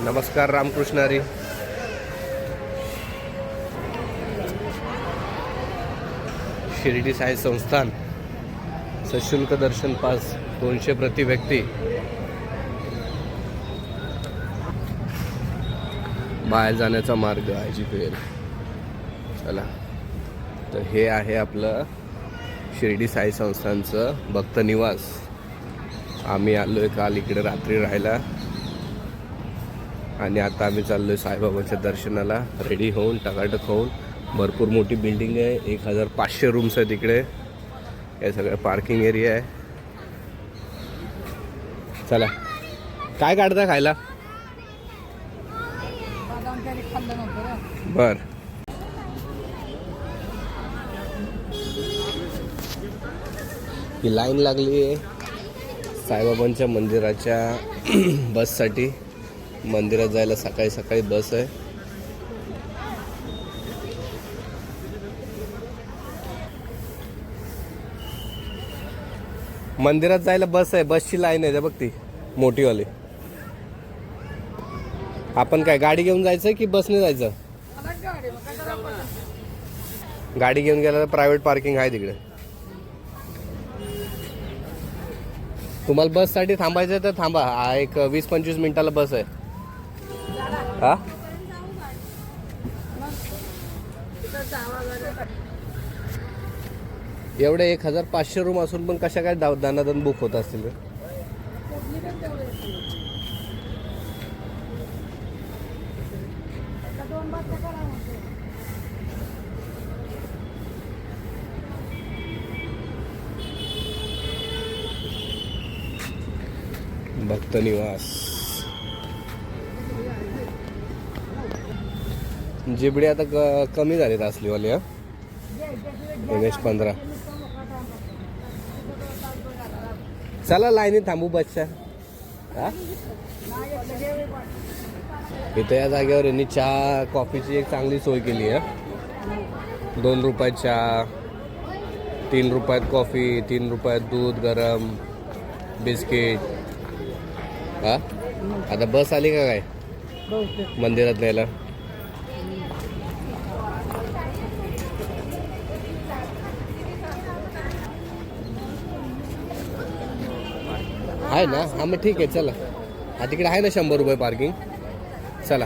नमस्कार रामकृष्ण हरी. शिर्डी साई संस्थान सशुल्क दर्शन पास 200 प्रति व्यक्ती. बाहेर जाण्याचा मार्ग IGPL. चला, तर हे आहे आपलं शिर्डी साई संस्थानचं भक्त निवास. आम्ही आलोय काल इकडे रात्री राहायला आणि आता आम्ही चाललोय साईबाबांच्या दर्शनाला रेडी होऊन टकाटक होऊन. भरपूर मोठी बिल्डिंग आहे, 1500 रूम्स आहेत इकडे. हे सगळं पार्किंग एरिया आहे. चला, काय काढता खायला? बर, ही लाईन लागली आहे साईबाबांच्या मंदिराच्या बससाठी. मंदिरात जायला सकाळी सकाळी बस आहे. मंदिरात जायला बस आहे, बसची लाईन आहे बघ ती मोठीवाली. आपण काय गाडी घेऊन जायचं की बसने जायचं? गाडी घेऊन गेला तर प्रायव्हेट पार्किंग आहे तिकडे. तुम्हाला बससाठी थांबायचं तर थांबा, एक 20-25 मिनिटाला बस आहे. हा, एवढे 1500 रूम असून पण कशा काय दानादन बुक होत असतील रे? भक्त निवास. जिबडे आता कमी झालेत असलीवाले. NH15. चला लाईनीत थांबू बसच्या. हा, इथं या जागेवर यांनी चहा कॉफीची एक चांगली सोय केली आहे. 2 रुपयात चहा, 3 रुपयात कॉफी, 3 रुपयात दूध गरम, बिस्किट. हा, आता बस आली का काय मंदिरात न्यायला? आहे ना? हा, मग ठीक आहे. चला, हा तिकडे आहे ना 100 रुपये पार्किंग. चला,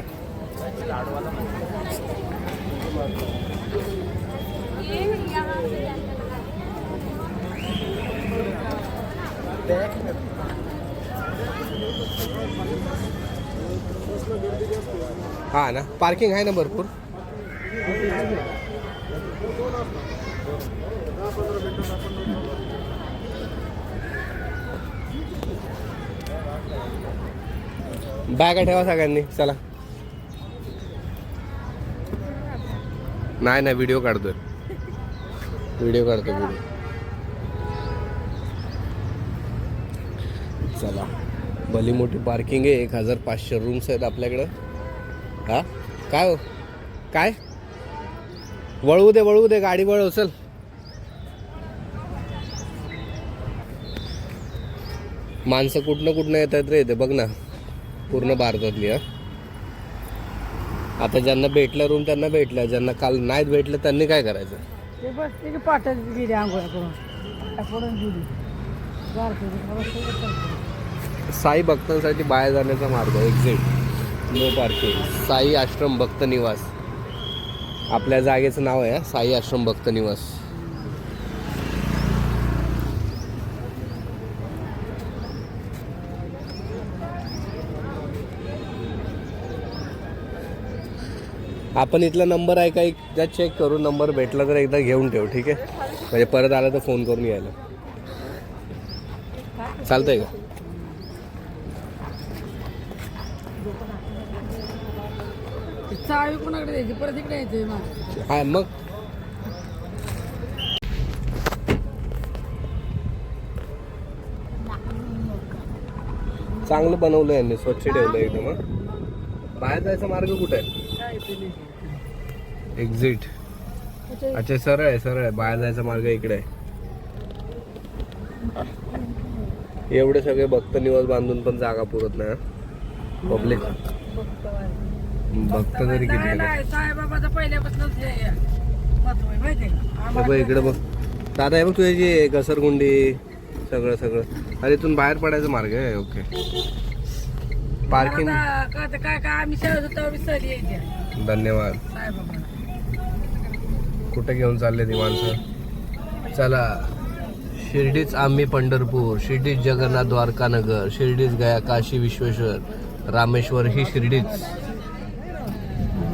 हा ना, पार्किंग आहे ना भरपूर. बॅगा ठेवा सगळ्यांनी. चला, नाही व्हिडिओ काढतोय. चला, भली मोठी पार्किंग आहे. 1500 रूम्स आहेत आपल्याकडं. हा, काय हो, काय वळवू दे गाडी वळव. चल, माणसं कुठनं येत आहेत रे इथे बघ ना, पूर्ण भारतातली. आता ज्यांना भेटलं रूम त्यांना भेटलं, ज्यांना काल नाही भेटलं त्यांनी काय करायचं? साई भक्तांसाठी बाहेर जाण्याचा मार्ग. Exit, no parking. साई आश्रम भक्त निवास आपल्या जागेचं नाव आहे. साई आश्रम भक्त निवास. आपण इथला नंबर आहे का एकदा चेक करू. नंबर भेटला तर एकदा घेऊन ठेव, ठीक आहे? म्हणजे परत आला तर फोन करून यायला चालतंय का? हा, मग चांगलं बनवलं यांनी, स्वच्छ ठेवलं एकदम. बाहेर जायचा मार्ग कुठे आहे? एक्झिट. अच्छा, सरळ आहे. बाहेर जायचा मार्ग इकडे आहे. एवढे सगळे भक्त निवास बांधून पण जागा पुरत नाही. पब्लिक भक्त तरी किती आहे? साईबाबाचा पहिल्यापासूनच हे महत्व आहे माहिती आहे का? हे बघ इकडे बघ दादा, हे बघ तुझी जी घसरगुंडी सगळं सगळं. अरे इथून बाहेर पडायचा मार्ग आहे. ओके. पार्किंग. काय काय आम्ही सहज होतो सहज यायच्या धन्यवाद. साईबाबा. कुठे घेऊन चालले ती माणसं? चला, शिर्डीच आम्ही पंढरपूर, शिर्डीच जगन्नाथ द्वारका नगर, शिर्डीच गया काशी विश्वेश्वर, रामेश्वर ही शिर्डीच.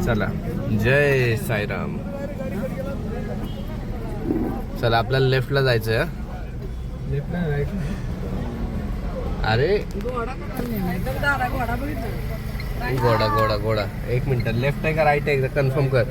चला, जय साईराम. चला आपल्याला लेफ्टला जायचं आहे. अरे घोडा का नाही? एकदम दारा घोडा बघितलं. घोडा घोडा घोडा. एक मिनिट, लेफ्ट आहे का राईट आहे कन्फर्म कर.